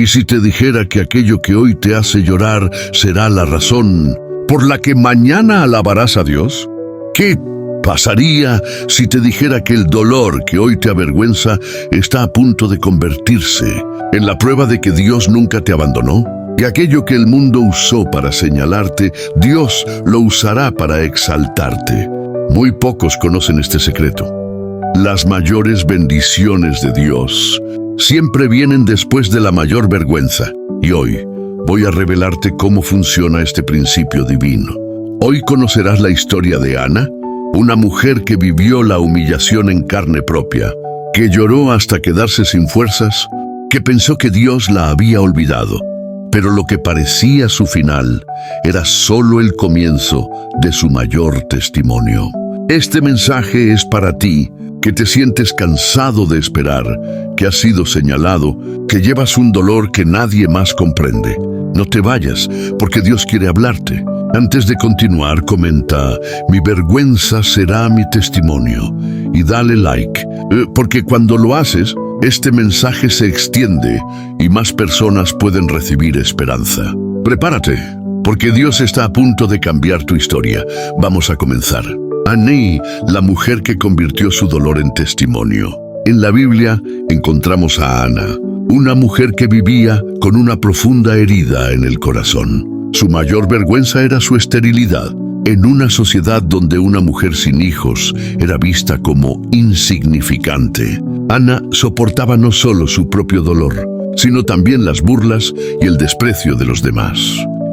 Y si te dijera que aquello que hoy te hace llorar será la razón por la que mañana alabarás a Dios, ¿qué pasaría si te dijera que el dolor que hoy te avergüenza está a punto de convertirse en la prueba de que Dios nunca te abandonó? Y aquello que el mundo usó para señalarte, Dios lo usará para exaltarte. Muy pocos conocen este secreto. Las mayores bendiciones de Dios siempre vienen después de la mayor vergüenza. Y hoy voy a revelarte cómo funciona este principio divino. Hoy conocerás la historia de Ana, una mujer que vivió la humillación en carne propia, que lloró hasta quedarse sin fuerzas, que pensó que Dios la había olvidado. Pero lo que parecía su final era solo el comienzo de su mayor testimonio. Este mensaje es para ti, que te sientes cansado de esperar, que has sido señalado, que llevas un dolor que nadie más comprende. No te vayas, porque Dios quiere hablarte. Antes de continuar, comenta: mi vergüenza será mi testimonio. Y dale like, porque cuando lo haces, este mensaje se extiende y más personas pueden recibir esperanza. Prepárate, porque Dios está a punto de cambiar tu historia. Vamos a comenzar. Aní, la mujer que convirtió su dolor en testimonio. En la Biblia encontramos a Ana, una mujer que vivía con una profunda herida en el corazón. Su mayor vergüenza era su esterilidad. En una sociedad donde una mujer sin hijos era vista como insignificante, Ana soportaba no solo su propio dolor, sino también las burlas y el desprecio de los demás.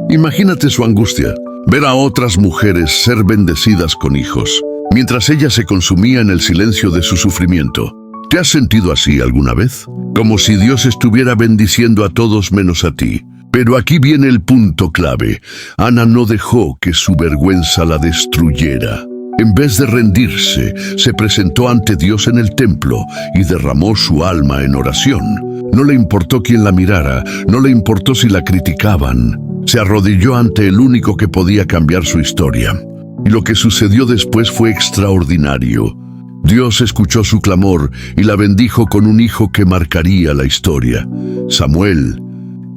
Imagínate su angustia, ver a otras mujeres ser bendecidas con hijos, mientras ella se consumía en el silencio de su sufrimiento. ¿Te has sentido así alguna vez? Como si Dios estuviera bendiciendo a todos menos a ti. Pero aquí viene el punto clave. Ana no dejó que su vergüenza la destruyera. En vez de rendirse, se presentó ante Dios en el templo y derramó su alma en oración. No le importó quién la mirara, no le importó si la criticaban. Se arrodilló ante el único que podía cambiar su historia. Y lo que sucedió después fue extraordinario. Dios escuchó su clamor y la bendijo con un hijo que marcaría la historia. Samuel,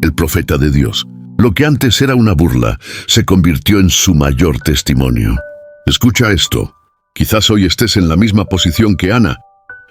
el profeta de Dios. Lo que antes era una burla, se convirtió en su mayor testimonio. Escucha esto. Quizás hoy estés en la misma posición que Ana,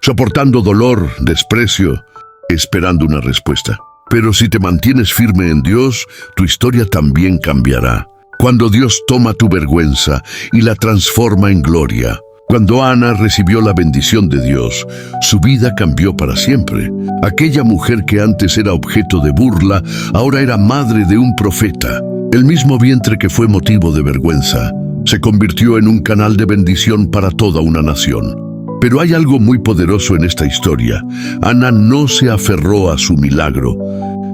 soportando dolor, desprecio, esperando una respuesta. Pero si te mantienes firme en Dios, tu historia también cambiará. Cuando Dios toma tu vergüenza y la transforma en gloria. Cuando Ana recibió la bendición de Dios, su vida cambió para siempre. Aquella mujer que antes era objeto de burla, ahora era madre de un profeta. El mismo vientre que fue motivo de vergüenza, se convirtió en un canal de bendición para toda una nación. Pero hay algo muy poderoso en esta historia. Ana no se aferró a su milagro,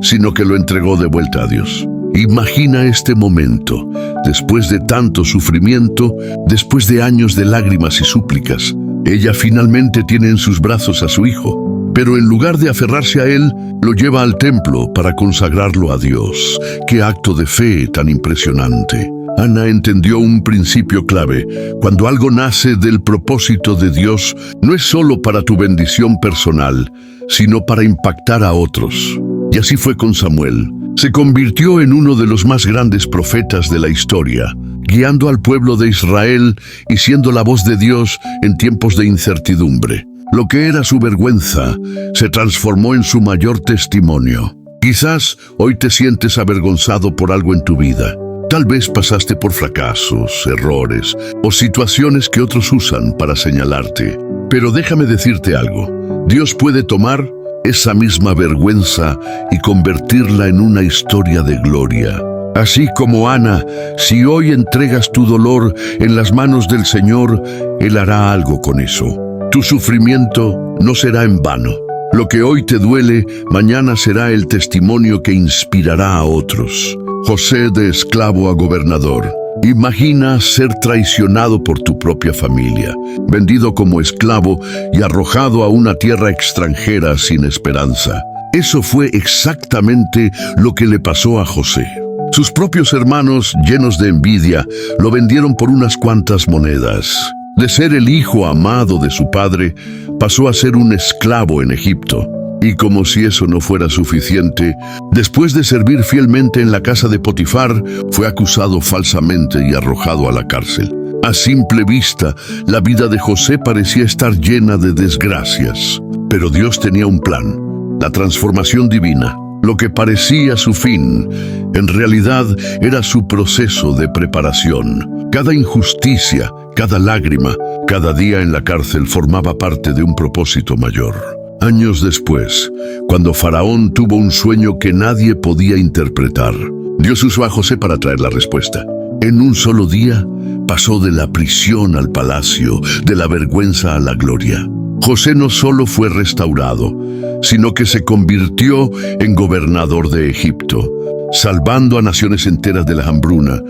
sino que lo entregó de vuelta a Dios. Imagina este momento, después de tanto sufrimiento, después de años de lágrimas y súplicas. Ella finalmente tiene en sus brazos a su hijo, pero en lugar de aferrarse a él, lo lleva al templo para consagrarlo a Dios. ¡Qué acto de fe tan impresionante! Ana entendió un principio clave. Cuando algo nace del propósito de Dios, no es solo para tu bendición personal, sino para impactar a otros. Y así fue con Samuel. Se convirtió en uno de los más grandes profetas de la historia, guiando al pueblo de Israel y siendo la voz de Dios en tiempos de incertidumbre. Lo que era su vergüenza se transformó en su mayor testimonio. Quizás hoy te sientes avergonzado por algo en tu vida. Tal vez pasaste por fracasos, errores o situaciones que otros usan para señalarte. Pero déjame decirte algo. Dios puede tomar esa misma vergüenza y convertirla en una historia de gloria. Así como Ana, si hoy entregas tu dolor en las manos del Señor, Él hará algo con eso. Tu sufrimiento no será en vano. Lo que hoy te duele, mañana será el testimonio que inspirará a otros. José de esclavo a gobernador. Imagina ser traicionado por tu propia familia, vendido como esclavo y arrojado a una tierra extranjera sin esperanza. Eso fue exactamente lo que le pasó a José. Sus propios hermanos, llenos de envidia, lo vendieron por unas cuantas monedas. De ser el hijo amado de su padre, pasó a ser un esclavo en Egipto. Y como si eso no fuera suficiente, después de servir fielmente en la casa de Potifar, fue acusado falsamente y arrojado a la cárcel. A simple vista, la vida de José parecía estar llena de desgracias. Pero Dios tenía un plan, la transformación divina. Lo que parecía su fin, en realidad era su proceso de preparación. Cada injusticia, cada lágrima, cada día en la cárcel formaba parte de un propósito mayor. Años después, cuando Faraón tuvo un sueño que nadie podía interpretar, Dios usó a José para traer la respuesta. En un solo día, pasó de la prisión al palacio, de la vergüenza a la gloria. José no solo fue restaurado, sino que se convirtió en gobernador de Egipto, salvando a naciones enteras de la hambruna.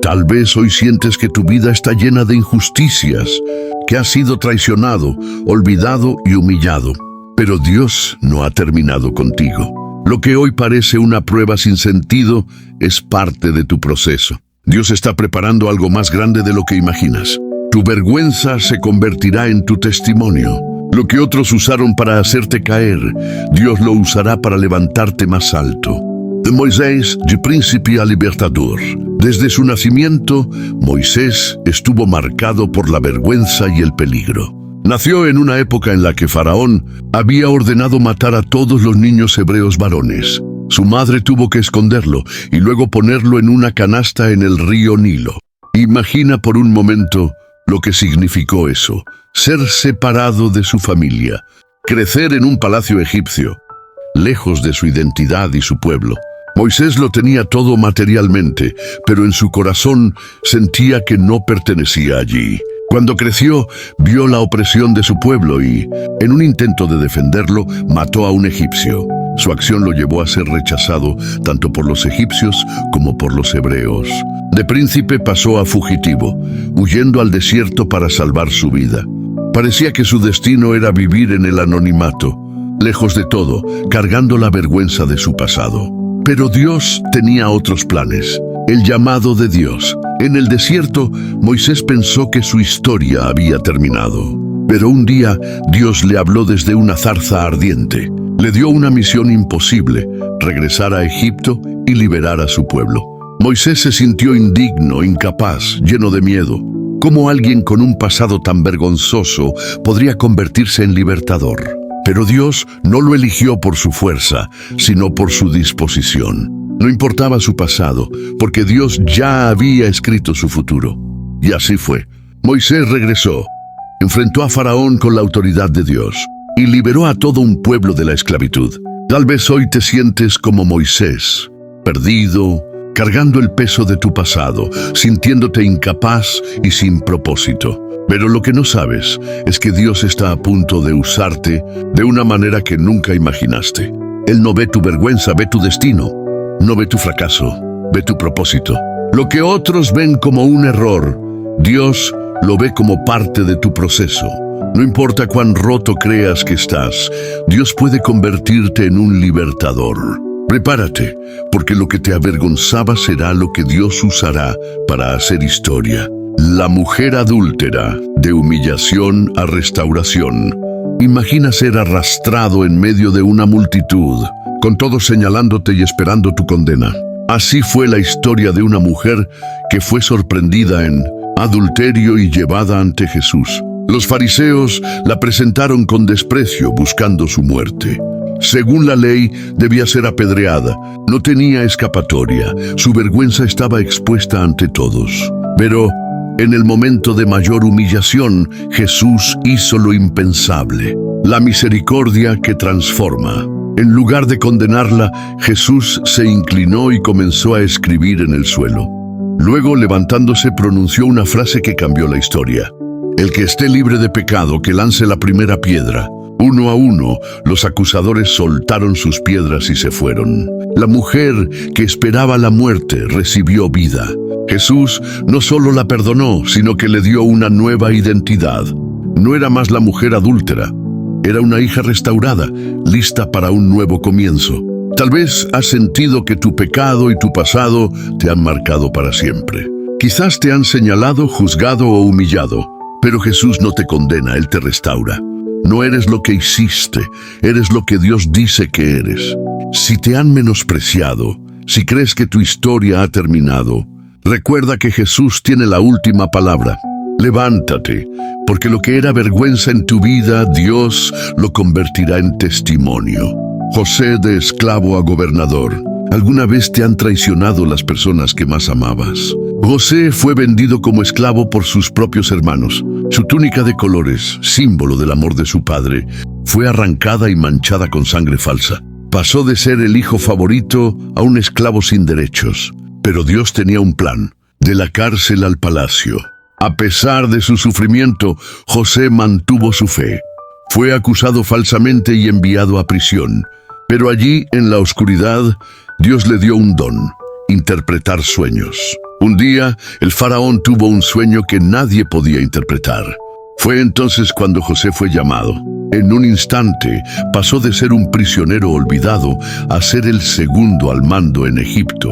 Tal vez hoy sientes que tu vida está llena de injusticias, que has sido traicionado, olvidado y humillado. Pero Dios no ha terminado contigo. Lo que hoy parece una prueba sin sentido es parte de tu proceso. Dios está preparando algo más grande de lo que imaginas. Tu vergüenza se convertirá en tu testimonio. Lo que otros usaron para hacerte caer, Dios lo usará para levantarte más alto. De Moisés, de príncipe a libertador. Desde su nacimiento, Moisés estuvo marcado por la vergüenza y el peligro. Nació en una época en la que Faraón había ordenado matar a todos los niños hebreos varones. Su madre tuvo que esconderlo y luego ponerlo en una canasta en el río Nilo. Imagina por un momento lo que significó eso, ser separado de su familia, crecer en un palacio egipcio, lejos de su identidad y su pueblo. Moisés lo tenía todo materialmente, pero en su corazón sentía que no pertenecía allí. Cuando creció, vio la opresión de su pueblo y, en un intento de defenderlo, mató a un egipcio. Su acción lo llevó a ser rechazado tanto por los egipcios como por los hebreos. De príncipe pasó a fugitivo, huyendo al desierto para salvar su vida. Parecía que su destino era vivir en el anonimato, lejos de todo, cargando la vergüenza de su pasado. Pero Dios tenía otros planes. El llamado de Dios. En el desierto, Moisés pensó que su historia había terminado. Pero un día, Dios le habló desde una zarza ardiente. Le dio una misión imposible: regresar a Egipto y liberar a su pueblo. Moisés se sintió indigno, incapaz, lleno de miedo. ¿Cómo alguien con un pasado tan vergonzoso podría convertirse en libertador? Pero Dios no lo eligió por su fuerza, sino por su disposición. No importaba su pasado, porque Dios ya había escrito su futuro. Y así fue. Moisés regresó, enfrentó a Faraón con la autoridad de Dios y liberó a todo un pueblo de la esclavitud. Tal vez hoy te sientes como Moisés, perdido, cargando el peso de tu pasado, sintiéndote incapaz y sin propósito. Pero lo que no sabes es que Dios está a punto de usarte de una manera que nunca imaginaste. Él no ve tu vergüenza, ve tu destino. No ve tu fracaso, ve tu propósito. Lo que otros ven como un error, Dios lo ve como parte de tu proceso. No importa cuán roto creas que estás, Dios puede convertirte en un libertador. Prepárate, porque lo que te avergonzaba será lo que Dios usará para hacer historia. La mujer adúltera, de humillación a restauración. Imagina ser arrastrado en medio de una multitud, con todos señalándote y esperando tu condena. Así fue la historia de una mujer que fue sorprendida en adulterio y llevada ante Jesús. Los fariseos la presentaron con desprecio, buscando su muerte. Según la ley, debía ser apedreada. No tenía escapatoria. Su vergüenza estaba expuesta ante todos. Pero en el momento de mayor humillación, Jesús hizo lo impensable. La misericordia que transforma. En lugar de condenarla, Jesús se inclinó y comenzó a escribir en el suelo. Luego, levantándose, pronunció una frase que cambió la historia. El que esté libre de pecado, que lance la primera piedra. Uno a uno, los acusadores soltaron sus piedras y se fueron. La mujer que esperaba la muerte recibió vida. Jesús no solo la perdonó, sino que le dio una nueva identidad. No era más la mujer adúltera. Era una hija restaurada, lista para un nuevo comienzo. Tal vez has sentido que tu pecado y tu pasado te han marcado para siempre. Quizás te han señalado, juzgado o humillado, pero Jesús no te condena, Él te restaura. No eres lo que hiciste, eres lo que Dios dice que eres. Si te han menospreciado, si crees que tu historia ha terminado, recuerda que Jesús tiene la última palabra. Levántate, porque lo que era vergüenza en tu vida, Dios lo convertirá en testimonio. José, de esclavo a gobernador. ¿Alguna vez te han traicionado las personas que más amabas? José fue vendido como esclavo por sus propios hermanos. Su túnica de colores, símbolo del amor de su padre, fue arrancada y manchada con sangre falsa. Pasó de ser el hijo favorito a un esclavo sin derechos. Pero Dios tenía un plan, de la cárcel al palacio. A pesar de su sufrimiento, José mantuvo su fe. Fue acusado falsamente y enviado a prisión. Pero allí, en la oscuridad, Dios le dio un don: interpretar sueños. Un día, el faraón tuvo un sueño que nadie podía interpretar. Fue entonces cuando José fue llamado. En un instante, pasó de ser un prisionero olvidado a ser el segundo al mando en Egipto.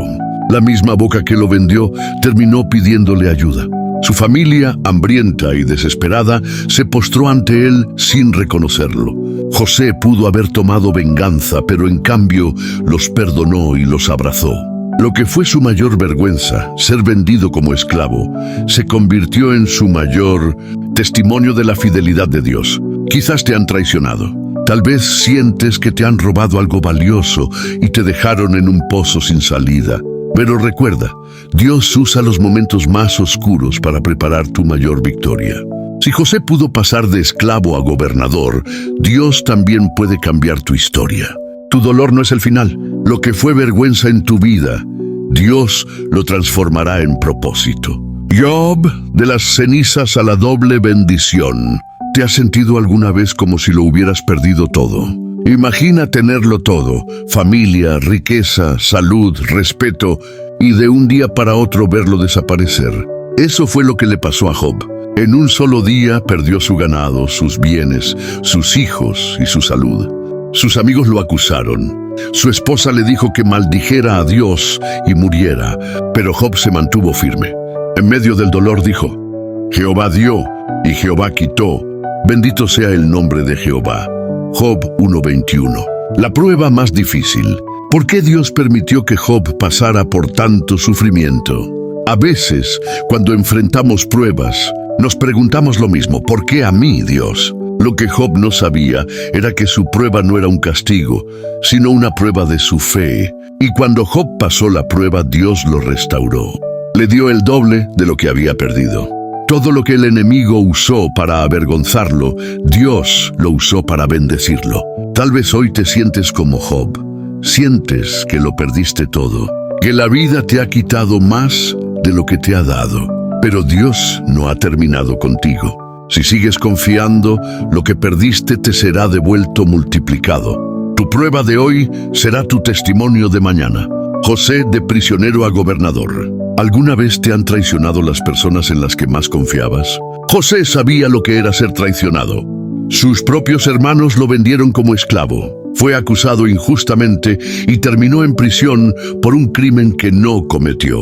La misma boca que lo vendió terminó pidiéndole ayuda. Su familia, hambrienta y desesperada, se postró ante él sin reconocerlo. José pudo haber tomado venganza, pero en cambio los perdonó y los abrazó. Lo que fue su mayor vergüenza, ser vendido como esclavo, se convirtió en su mayor testimonio de la fidelidad de Dios. Quizás te han traicionado. Tal vez sientes que te han robado algo valioso y te dejaron en un pozo sin salida. Pero recuerda, Dios usa los momentos más oscuros para preparar tu mayor victoria. Si José pudo pasar de esclavo a gobernador, Dios también puede cambiar tu historia. Tu dolor no es el final. Lo que fue vergüenza en tu vida, Dios lo transformará en propósito. Job, de las cenizas a la doble bendición. ¿Te has sentido alguna vez como si lo hubieras perdido todo? Imagina tenerlo todo: familia, riqueza, salud, respeto, y de un día para otro verlo desaparecer. Eso fue lo que le pasó a Job. En un solo día perdió su ganado, sus bienes, sus hijos y su salud. Sus amigos lo acusaron. Su esposa le dijo que maldijera a Dios y muriera, pero Job se mantuvo firme. En medio del dolor dijo: Jehová dio y Jehová quitó. Bendito sea el nombre de Jehová. Job 1:21. La prueba más difícil. ¿Por qué Dios permitió que Job pasara por tanto sufrimiento? A veces, cuando enfrentamos pruebas, nos preguntamos lo mismo: ¿por qué a mí, Dios? Lo que Job no sabía era que su prueba no era un castigo, sino una prueba de su fe. Y cuando Job pasó la prueba, Dios lo restauró. Le dio el doble de lo que había perdido. Todo lo que el enemigo usó para avergonzarlo, Dios lo usó para bendecirlo. Tal vez hoy te sientes como Job. Sientes que lo perdiste todo, que la vida te ha quitado más de lo que te ha dado. Pero Dios no ha terminado contigo. Si sigues confiando, lo que perdiste te será devuelto multiplicado. Tu prueba de hoy será tu testimonio de mañana. José, de prisionero a gobernador. ¿Alguna vez te han traicionado las personas en las que más confiabas? José sabía lo que era ser traicionado. Sus propios hermanos lo vendieron como esclavo. Fue acusado injustamente y terminó en prisión por un crimen que no cometió.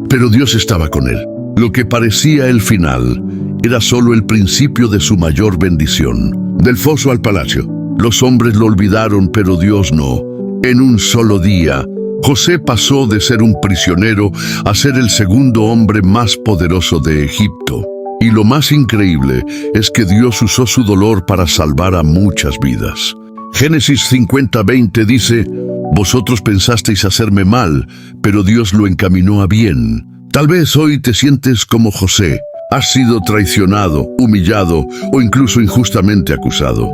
Pero Dios estaba con él. Lo que parecía el final era solo el principio de su mayor bendición. Del foso al palacio. Los hombres lo olvidaron, pero Dios no. En un solo día, José pasó de ser un prisionero a ser el segundo hombre más poderoso de Egipto. Y lo más increíble es que Dios usó su dolor para salvar a muchas vidas. Génesis 50:20 dice: Vosotros pensasteis hacerme mal, pero Dios lo encaminó a bien. Tal vez hoy te sientes como José. Has sido traicionado, humillado o incluso injustamente acusado.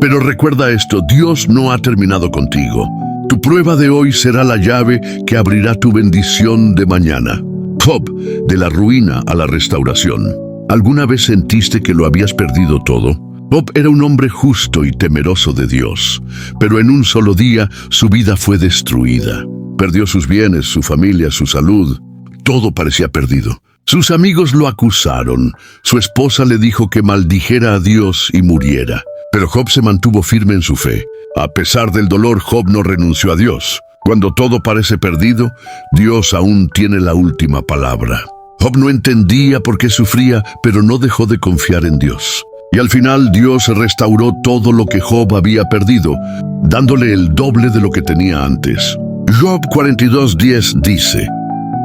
Pero recuerda esto: Dios no ha terminado contigo. Tu prueba de hoy será la llave que abrirá tu bendición de mañana. Job, de la ruina a la restauración. ¿Alguna vez sentiste que lo habías perdido todo? Job era un hombre justo y temeroso de Dios, pero en un solo día su vida fue destruida. Perdió sus bienes, su familia, su salud. Todo parecía perdido. Sus amigos lo acusaron. Su esposa le dijo que maldijera a Dios y muriera. Pero Job se mantuvo firme en su fe. A pesar del dolor, Job no renunció a Dios. Cuando todo parece perdido, Dios aún tiene la última palabra. Job no entendía por qué sufría, pero no dejó de confiar en Dios. Y al final Dios restauró todo lo que Job había perdido, dándole el doble de lo que tenía antes. Job 42:10 dice: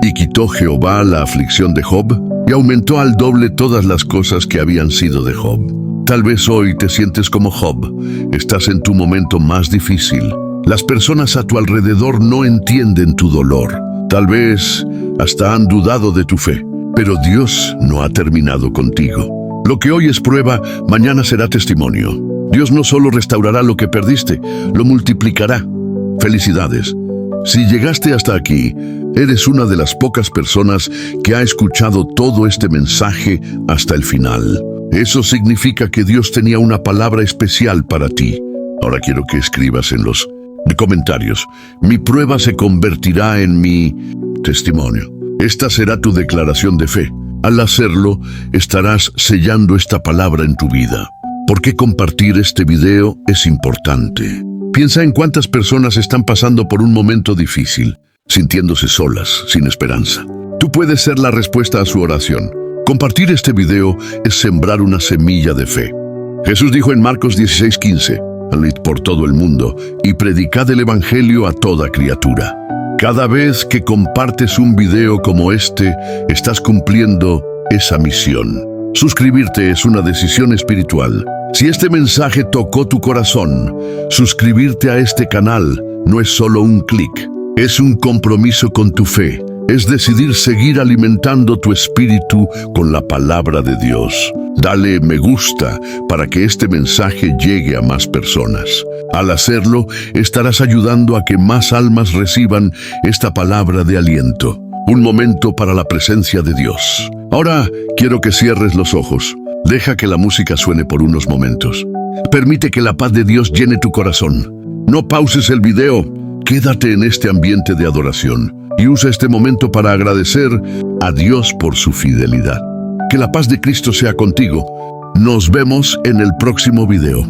Y quitó Jehová la aflicción de Job, y aumentó al doble todas las cosas que habían sido de Job. Tal vez hoy te sientes como Job, estás en tu momento más difícil. Las personas a tu alrededor no entienden tu dolor. Tal vez hasta han dudado de tu fe, pero Dios no ha terminado contigo. Lo que hoy es prueba, mañana será testimonio. Dios no solo restaurará lo que perdiste, lo multiplicará. Felicidades. Si llegaste hasta aquí, eres una de las pocas personas que ha escuchado todo este mensaje hasta el final. Eso significa que Dios tenía una palabra especial para ti. Ahora quiero que escribas en los comentarios: mi prueba se convertirá en mi testimonio. Esta será tu declaración de fe. Al hacerlo, estarás sellando esta palabra en tu vida. ¿Por qué compartir este video es importante? Piensa en cuántas personas están pasando por un momento difícil, sintiéndose solas, sin esperanza. Tú puedes ser la respuesta a su oración. Compartir este video es sembrar una semilla de fe. Jesús dijo en Marcos 16:15: Salid por todo el mundo y predicad el evangelio a toda criatura. Cada vez que compartes un video como este, estás cumpliendo esa misión. Suscribirte es una decisión espiritual. Si este mensaje tocó tu corazón, suscribirte a este canal no es solo un clic, es un compromiso con tu fe. Es decidir seguir alimentando tu espíritu con la palabra de Dios. Dale me gusta para que este mensaje llegue a más personas. Al hacerlo, estarás ayudando a que más almas reciban esta palabra de aliento. Un momento para la presencia de Dios. Ahora quiero que cierres los ojos. Deja que la música suene por unos momentos. Permite que la paz de Dios llene tu corazón. No pauses el video. Quédate en este ambiente de adoración y usa este momento para agradecer a Dios por su fidelidad. Que la paz de Cristo sea contigo. Nos vemos en el próximo video.